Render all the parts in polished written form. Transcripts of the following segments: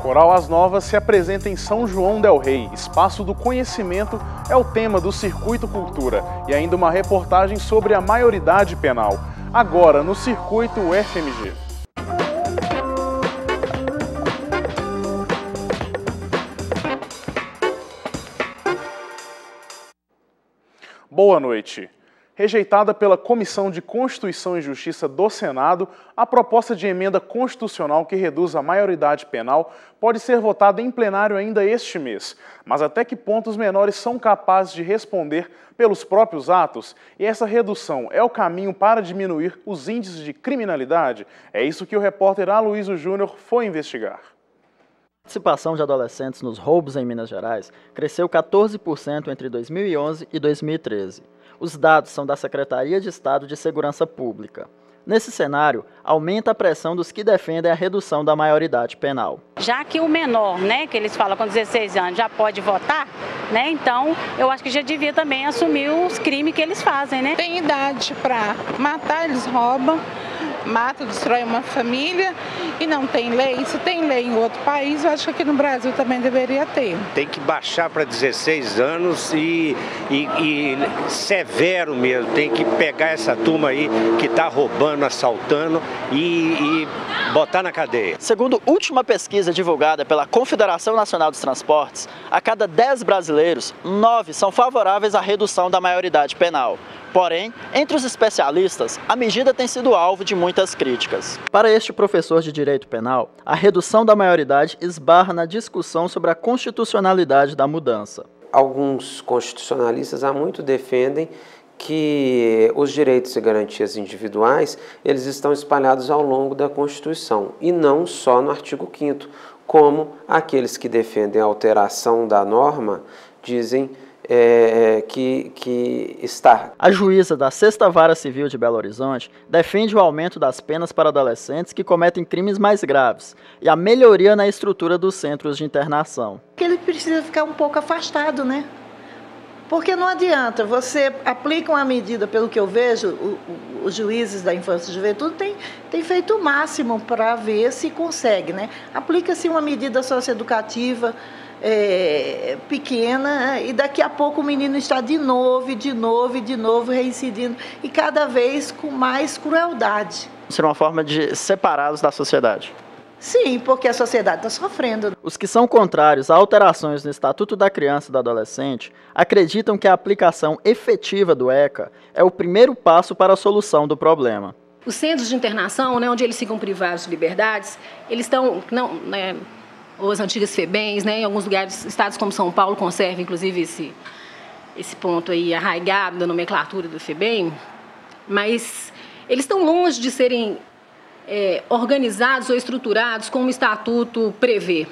Coral As Novas se apresenta em São João del Rei. Espaço do Conhecimento é o tema do Circuito Cultura e ainda uma reportagem sobre a maioridade penal. Agora no Circuito UFMG. Boa noite. Rejeitada pela Comissão de Constituição e Justiça do Senado, a proposta de emenda constitucional que reduz a maioridade penal pode ser votada em plenário ainda este mês. Mas até que ponto os menores são capazes de responder pelos próprios atos? E essa redução é o caminho para diminuir os índices de criminalidade? É isso que o repórter Aloysio Júnior foi investigar. A participação de adolescentes nos roubos em Minas Gerais cresceu 14% entre 2011 e 2013. Os dados são da Secretaria de Estado de Segurança Pública. Nesse cenário, aumenta a pressão dos que defendem a redução da maioridade penal. Já que o menor, que eles falam com 16 anos, já pode votar, então eu acho que já devia também assumir os crimes que eles fazem, Tem idade para matar, eles roubam, matam, destrói uma família e não tem lei. Se tem lei em outro país, eu acho que aqui no Brasil também deveria ter. Tem que baixar para 16 anos e severo mesmo. Tem que pegar essa turma aí que está roubando, assaltando e botar na cadeia. Segundo a última pesquisa divulgada pela Confederação Nacional dos Transportes, a cada 10 brasileiros, 9 são favoráveis à redução da maioridade penal. Porém, entre os especialistas, a medida tem sido alvo de muitas críticas. Para este professor de Direito Penal, a redução da maioridade esbarra na discussão sobre a constitucionalidade da mudança. Alguns constitucionalistas há muito defendem que os direitos e garantias individuais eles estão espalhados ao longo da Constituição e não só no artigo 5º, como aqueles que defendem a alteração da norma dizem que está. A juíza da 6ª Vara Civil de Belo Horizonte defende o aumento das penas para adolescentes que cometem crimes mais graves e a melhoria na estrutura dos centros de internação. Ele precisa ficar um pouco afastado, Porque não adianta, você aplica uma medida, pelo que eu vejo, os juízes da infância e juventude têm feito o máximo para ver se consegue, Aplica-se uma medida socioeducativa pequena e daqui a pouco o menino está de novo reincidindo e cada vez com mais crueldade. Será uma forma de separá-los da sociedade. Sim, porque a sociedade está sofrendo. Os que são contrários a alterações no Estatuto da Criança e do Adolescente acreditam que a aplicação efetiva do ECA é o primeiro passo para a solução do problema. Os centros de internação, onde eles ficam privados de liberdades, eles estão, ou as antigas FEBEMs, em alguns lugares, estados como São Paulo conservam, inclusive, esse ponto aí arraigado da nomenclatura do FEBEM, mas eles estão longe de serem organizados ou estruturados como o Estatuto prevê,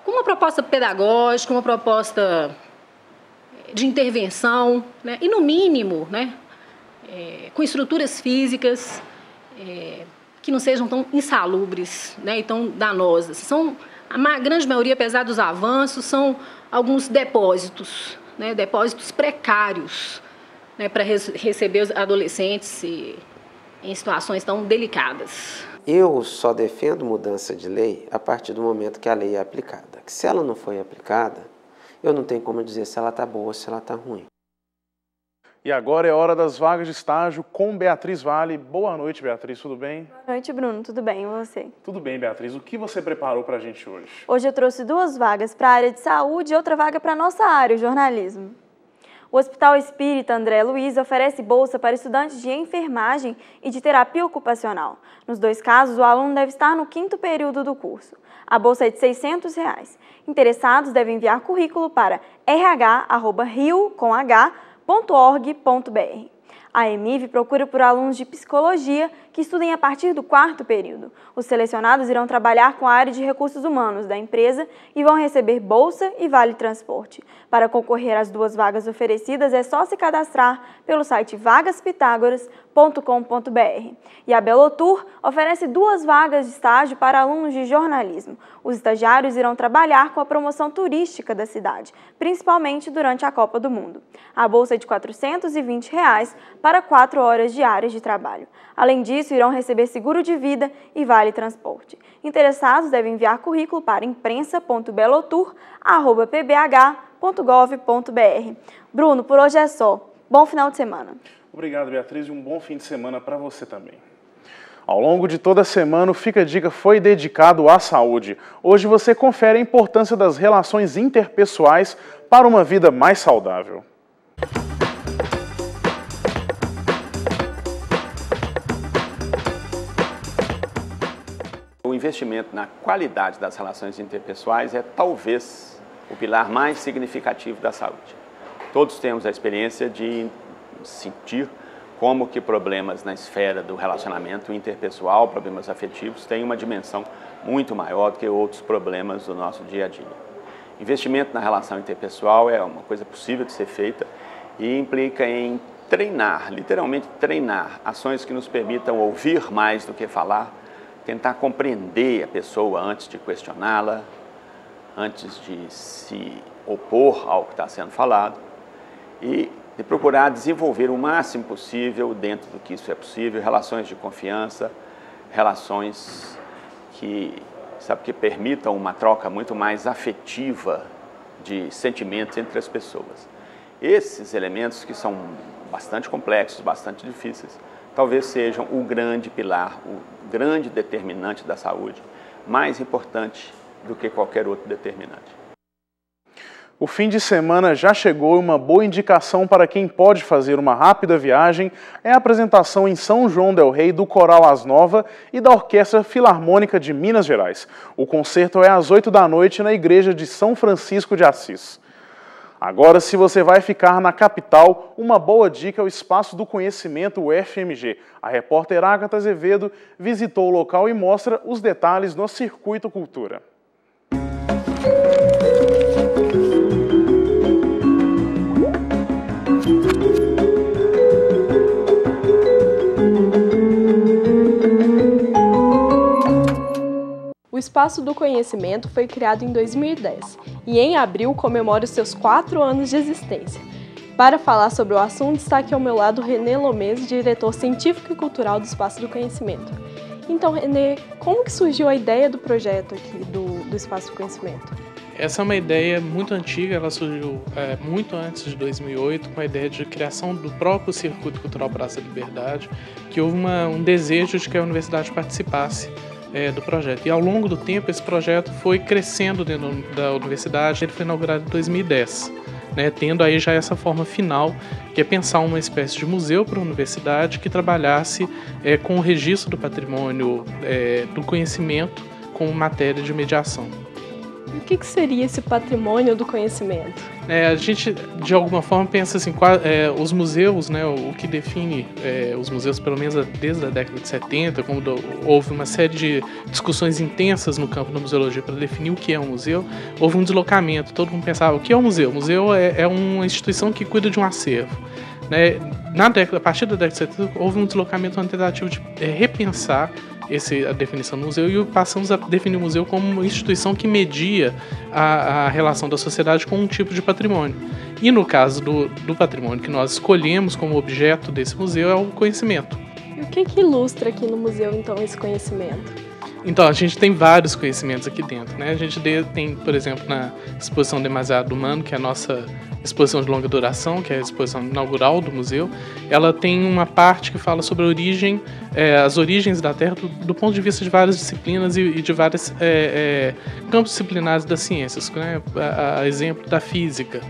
com uma proposta pedagógica, uma proposta de intervenção, e no mínimo, com estruturas físicas que não sejam tão insalubres, e tão danosas. A grande maioria, apesar dos avanços, são alguns depósitos, depósitos precários, para receber os adolescentes em situações tão delicadas. Eu só defendo mudança de lei a partir do momento que a lei é aplicada. Que se ela não foi aplicada, eu não tenho como dizer se ela está boa ou se ela está ruim. E agora é hora das vagas de estágio com Beatriz Vale. Boa noite, Beatriz, tudo bem? Boa noite, Bruno, tudo bem, e você? Tudo bem, Beatriz. O que você preparou para a gente hoje? Hoje eu trouxe 2 vagas para a área de saúde e outra vaga para a nossa área, o jornalismo. O Hospital Espírita André Luiz oferece bolsa para estudantes de enfermagem e de terapia ocupacional. Nos 2 casos, o aluno deve estar no 5º período do curso. A bolsa é de R$ 600. Interessados devem enviar currículo para rh@rio.org.br. A EMIV procura por alunos de psicologia que estudem a partir do 4º período. Os selecionados irão trabalhar com a área de recursos humanos da empresa e vão receber bolsa e vale transporte. Para concorrer às 2 vagas oferecidas, é só se cadastrar pelo site vagaspitágoras.com.br. E a Belotur oferece 2 vagas de estágio para alunos de jornalismo. Os estagiários irão trabalhar com a promoção turística da cidade, principalmente durante a Copa do Mundo. A bolsa é de R$ 420 para 4 horas diárias de trabalho. Além disso, irão receber seguro de vida e vale transporte. Interessados devem enviar currículo para imprensa.belotur@pbh.gov.br. Bruno, por hoje é só. Bom final de semana. Obrigado, Beatriz, e um bom fim de semana para você também. Ao longo de toda a semana, o Fica a Dica foi dedicado à saúde. Hoje você confere a importância das relações interpessoais para uma vida mais saudável. O investimento na qualidade das relações interpessoais é talvez o pilar mais significativo da saúde. Todos temos a experiência de sentir como que problemas na esfera do relacionamento interpessoal, problemas afetivos, têm uma dimensão muito maior do que outros problemas do nosso dia a dia. Investimento na relação interpessoal é uma coisa possível de ser feita e implica em treinar, literalmente treinar, ações que nos permitam ouvir mais do que falar, tentar compreender a pessoa antes de questioná-la, antes de se opor ao que está sendo falado e de procurar desenvolver o máximo possível, dentro do que isso é possível, relações de confiança, relações que permitam uma troca muito mais afetiva de sentimentos entre as pessoas. Esses elementos, que são bastante complexos, bastante difíceis, talvez sejam o grande pilar, o grande determinante da saúde, mais importante do que qualquer outro determinante. O fim de semana já chegou e uma boa indicação para quem pode fazer uma rápida viagem é a apresentação em São João del Rei do Coral As Nova e da Orquestra Filarmônica de Minas Gerais. O concerto é às 8 da noite na Igreja de São Francisco de Assis. Agora, se você vai ficar na capital, uma boa dica é o Espaço do Conhecimento, o FMG. A repórter Agatha Azevedo visitou o local e mostra os detalhes no Circuito Cultura. O Espaço do Conhecimento foi criado em 2010 e em abril comemora os seus 4 anos de existência. Para falar sobre o assunto, está aqui ao meu lado René Lomez, diretor científico e cultural do Espaço do Conhecimento. Então, René, como que surgiu a ideia do projeto aqui do Espaço do Conhecimento? Essa é uma ideia muito antiga, ela surgiu muito antes de 2008, com a ideia de criação do próprio Circuito Cultural Praça da Liberdade, que houve um desejo de que a universidade participasse do projeto. E ao longo do tempo, esse projeto foi crescendo dentro da universidade. Ele foi inaugurado em 2010, tendo aí já essa forma final, que é pensar uma espécie de museu para a universidade que trabalhasse com o registro do patrimônio do conhecimento como matéria de mediação. O que seria esse patrimônio do conhecimento? A gente, de alguma forma, pensa assim, os museus, o que define os museus, pelo menos desde a década de 70, quando houve uma série de discussões intensas no campo da museologia para definir o que é um museu, houve um deslocamento. Todo mundo pensava, o que é um museu? O museu é uma instituição que cuida de um acervo. A partir da década de 70, houve um deslocamento, uma tentativa de repensar a definição do museu e passamos a definir o museu como uma instituição que media a relação da sociedade com um tipo de patrimônio. E no caso do patrimônio que nós escolhemos como objeto desse museu é o conhecimento. E o que ilustra aqui no museu, então, esse conhecimento? Então, a gente tem vários conhecimentos aqui dentro, A gente tem, por exemplo, na exposição Demasiado Humano, que é a nossa exposição de longa duração, que é a exposição inaugural do museu, ela tem uma parte que fala sobre as origens da Terra do ponto de vista de várias disciplinas e de vários campos disciplinares das ciências, a exemplo da física,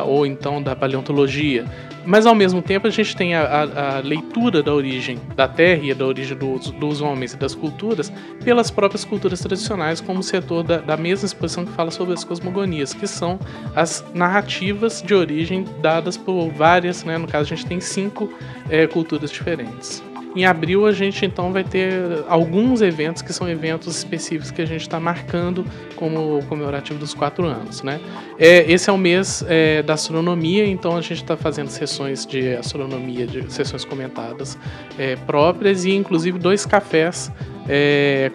ou então da paleontologia. Mas, ao mesmo tempo, a gente tem a leitura da origem da Terra e da origem dos homens e das culturas pelas próprias culturas tradicionais, como o setor da mesma exposição que fala sobre as cosmogonias, que são as narrativas de origem dadas por várias, no caso a gente tem 5 culturas diferentes. Em abril a gente então vai ter alguns eventos que são eventos específicos que a gente está marcando como comemorativo dos 4 anos, né? Esse é o mês da astronomia, então a gente está fazendo sessões de astronomia, de sessões comentadas próprias e inclusive 2 cafés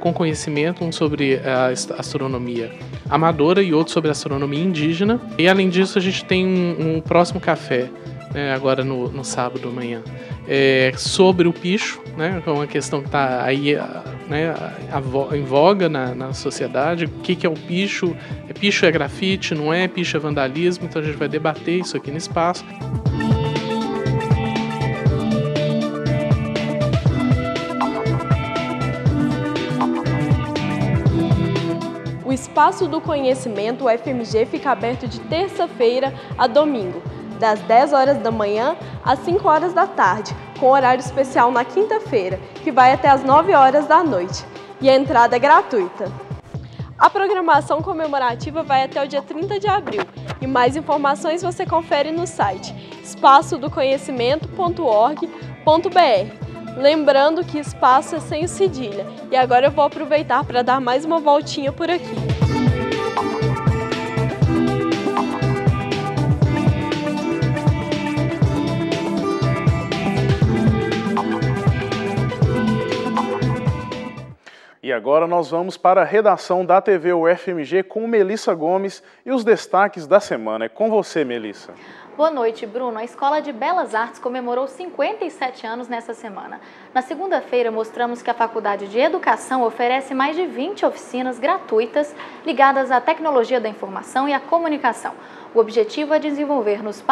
com conhecimento, um sobre a astronomia amadora e outro sobre a astronomia indígena. E além disso a gente tem um próximo café agora no sábado amanhã, sobre o picho, né, que é uma questão que está aí em voga na sociedade. O que é o picho? Picho é grafite, não é? Picho é vandalismo, então a gente vai debater isso aqui no espaço. O Espaço do Conhecimento, o FMG, fica aberto de terça-feira a domingo, das 10 horas da manhã às 5 horas da tarde, com horário especial na quinta-feira, que vai até às 9 horas da noite, e a entrada é gratuita. A programação comemorativa vai até o dia 30 de abril, e mais informações você confere no site espaçodoconhecimento.org.br. Lembrando que espaço é sem cedilha, e agora eu vou aproveitar para dar mais uma voltinha por aqui. E agora nós vamos para a redação da TV UFMG com Melissa Gomes e os destaques da semana. É com você, Melissa. Boa noite, Bruno. A Escola de Belas Artes comemorou 57 anos nessa semana. Na segunda-feira, mostramos que a Faculdade de Educação oferece mais de 20 oficinas gratuitas ligadas à tecnologia da informação e à comunicação. O objetivo é desenvolver nos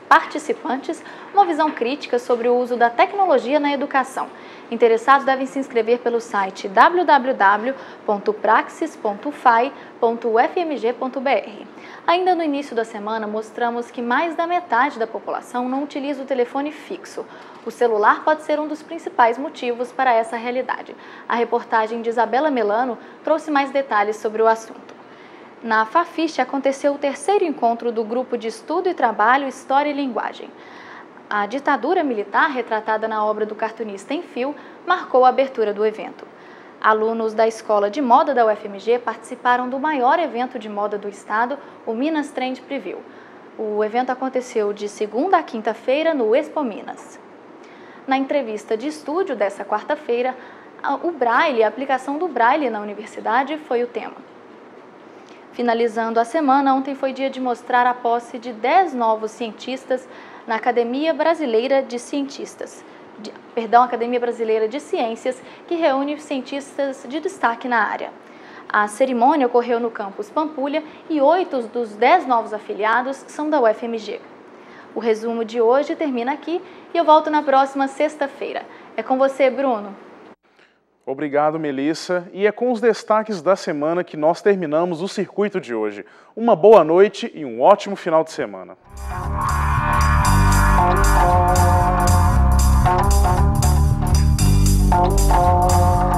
participantes uma visão crítica sobre o uso da tecnologia na educação. Interessados devem se inscrever pelo site www.praxis.fai.ufmg.br. Ainda no início da semana, mostramos que mais da metade da população não utiliza o telefone fixo. O celular pode ser um dos principais motivos para essa realidade. A reportagem de Isabela Melano trouxe mais detalhes sobre o assunto. Na Fafiche aconteceu o 3º encontro do Grupo de Estudo e Trabalho, História e Linguagem. A ditadura militar, retratada na obra do cartunista Em Fio, marcou a abertura do evento. Alunos da Escola de Moda da UFMG participaram do maior evento de moda do estado, o Minas Trend Preview. O evento aconteceu de segunda a quinta-feira no Expo Minas. Na entrevista de estúdio dessa quarta-feira, o Braille, a aplicação do Braille na universidade foi o tema. Finalizando a semana, ontem foi dia de mostrar a posse de 10 novos cientistas na Academia Brasileira de Ciências, que reúne cientistas de destaque na área. A cerimônia ocorreu no campus Pampulha e 8 dos 10 novos afiliados são da UFMG. O resumo de hoje termina aqui e eu volto na próxima sexta-feira. É com você, Bruno. Obrigado, Melissa. E é com os destaques da semana que nós terminamos o circuito de hoje. Uma boa noite e um ótimo final de semana. Thank you.